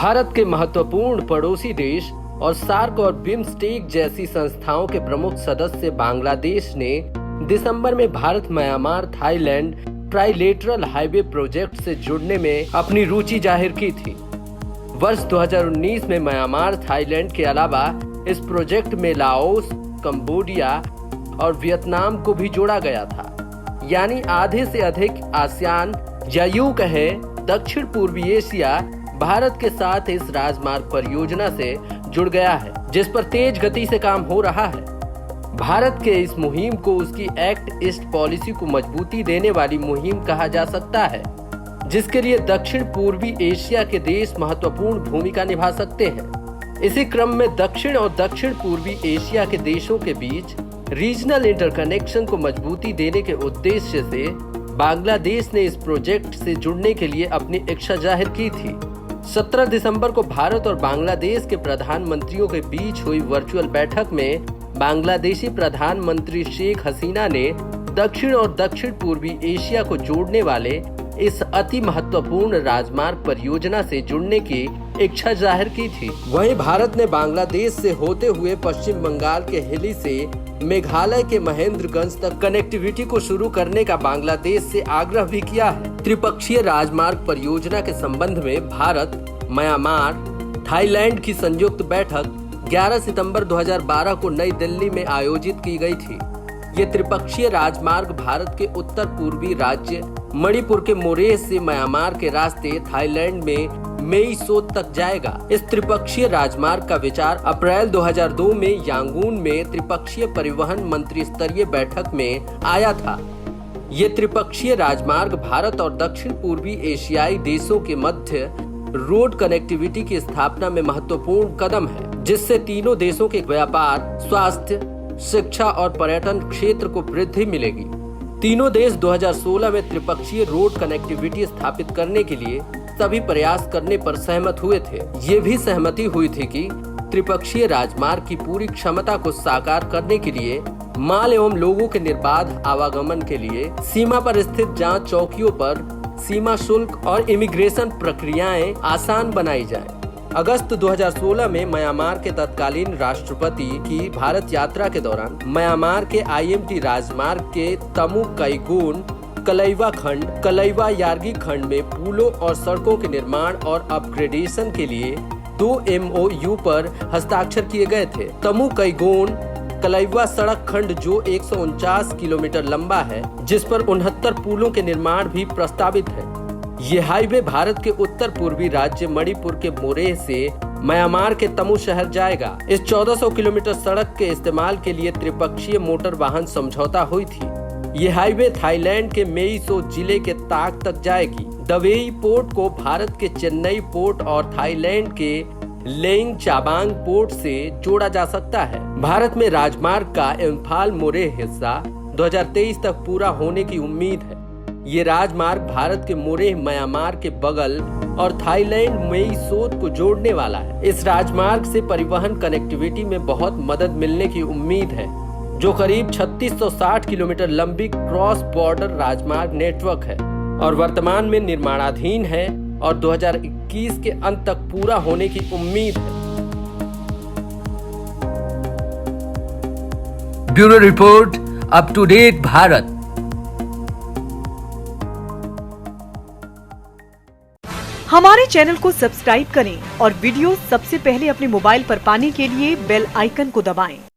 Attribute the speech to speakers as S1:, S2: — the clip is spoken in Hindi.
S1: भारत के महत्वपूर्ण पड़ोसी देश और सार्क और बिम्स्टेक जैसी संस्थाओं के प्रमुख सदस्य बांग्लादेश ने दिसंबर में Bharat Myanmar Thailand trilateral highway project से जुड़ने में अपनी रुचि जाहिर की थी। वर्ष 2019 में म्यांमार थाईलैंड के अलावा इस प्रोजेक्ट में लाओस, कंबोडिया और वियतनाम को भी जोड़ा गया था। यानी आधे से अधिक आसियान या यूं कहे दक्षिण पूर्वी एशिया भारत के साथ इस राजमार्ग परियोजना से जुड़ गया है, जिस पर तेज गति से काम हो रहा है। भारत के इस मुहिम को उसकी एक्ट ईस्ट पॉलिसी को मजबूती देने वाली मुहिम कहा जा सकता है, जिसके लिए दक्षिण पूर्वी एशिया के देश महत्वपूर्ण भूमिका निभा सकते हैं। इसी क्रम में दक्षिण और दक्षिण पूर्वी एशिया के देशों के बीच रीजनल इंटरकनेक्शन को मजबूती देने के उद्देश्य से बांग्लादेश ने इस प्रोजेक्ट से जुड़ने के लिए अपनी इच्छा जाहिर की थी। 17 दिसंबर को भारत और बांग्लादेश के प्रधानमंत्रियों के बीच हुई वर्चुअल बैठक में बांग्लादेशी प्रधानमंत्री शेख हसीना ने दक्षिण और दक्षिण पूर्वी एशिया को जोड़ने वाले इस अति महत्वपूर्ण राजमार्ग परियोजना से जुड़ने की इच्छा जाहिर की थी। वहीं भारत ने बांग्लादेश से होते हुए पश्चिम बंगाल के हिली से मेघालय के महेंद्रगंज तक कनेक्टिविटी को शुरू करने का बांग्लादेश से आग्रह भी किया है। त्रिपक्षीय राजमार्ग परियोजना के संबंध में भारत, म्यांमार, थाईलैंड की संयुक्त बैठक 11 सितंबर 2012 को नई दिल्ली में आयोजित की गई थी। ये त्रिपक्षीय राजमार्ग भारत के उत्तर पूर्वी राज्य मणिपुर के मोरेह से म्यांमार के रास्ते थाईलैंड में मेईसोत तक जाएगा। इस त्रिपक्षीय राजमार्ग का विचार अप्रैल 2002 में यांगून में त्रिपक्षीय परिवहन मंत्री स्तरीय बैठक में आया था। ये त्रिपक्षीय राजमार्ग भारत और दक्षिण पूर्वी एशियाई देशों के मध्य रोड कनेक्टिविटी की स्थापना में महत्वपूर्ण कदम है, जिससे तीनों देशों के व्यापार, स्वास्थ्य, शिक्षा और पर्यटन क्षेत्र को वृद्धि मिलेगी। तीनों देश 2016 में त्रिपक्षीय रोड कनेक्टिविटी स्थापित करने के लिए सभी प्रयास करने पर सहमत हुए थे। ये भी सहमति हुई थी कि त्रिपक्षीय राजमार्ग की पूरी क्षमता को साकार करने के लिए माल एवं लोगों के निर्बाध आवागमन के लिए सीमा पर स्थित जांच चौकियों पर सीमा शुल्क और इमिग्रेशन प्रक्रियाएं आसान बनाई जाए। अगस्त 2016 में म्यांमार के तत्कालीन राष्ट्रपति की भारत यात्रा के दौरान म्यांमार के IMT राजमार्ग के तमु कैगोन कलईवा खंड, कलईवा यार्गी खंड में पुलों और सड़कों के निर्माण और अपग्रेडेशन के लिए 2 MOU पर हस्ताक्षर किए गए थे। तमु कैगोन कलईवा सड़क खंड जो 149 किलोमीटर लंबा है, जिस पर 69 पुलों के निर्माण भी प्रस्तावित है। ये हाईवे भारत के उत्तर पूर्वी राज्य मणिपुर के मोरेह से म्यांमार के तमु शहर जाएगा। इस 1400 किलोमीटर सड़क के इस्तेमाल के लिए त्रिपक्षीय मोटर वाहन समझौता हुई थी। ये हाईवे थाईलैंड के मेईसो जिले के ताक तक जाएगी। दवेई पोर्ट को भारत के चेन्नई पोर्ट और थाईलैंड के लेइंग चाबांग पोर्ट से जोड़ा जा सकता है। भारत में राजमार्ग का इम्फाल मोरेह हिस्सा 2023 तक पूरा होने की उम्मीद है। ये राजमार्ग भारत के मोरेह म्यांमार के बगल और थाईलैंड मेईसोत को जोड़ने वाला है। इस राजमार्ग से परिवहन कनेक्टिविटी में बहुत मदद मिलने की उम्मीद है, जो करीब 3660 किलोमीटर लंबी क्रॉस बॉर्डर राजमार्ग नेटवर्क है और वर्तमान में निर्माणाधीन है और 2021 के अंत तक पूरा होने की उम्मीद है।
S2: Bureau report, up to date भारत।
S3: हमारे चैनल को सब्सक्राइब करें और वीडियो सबसे पहले अपने मोबाइल पर पाने के लिए बेल आइकन को दबाएं।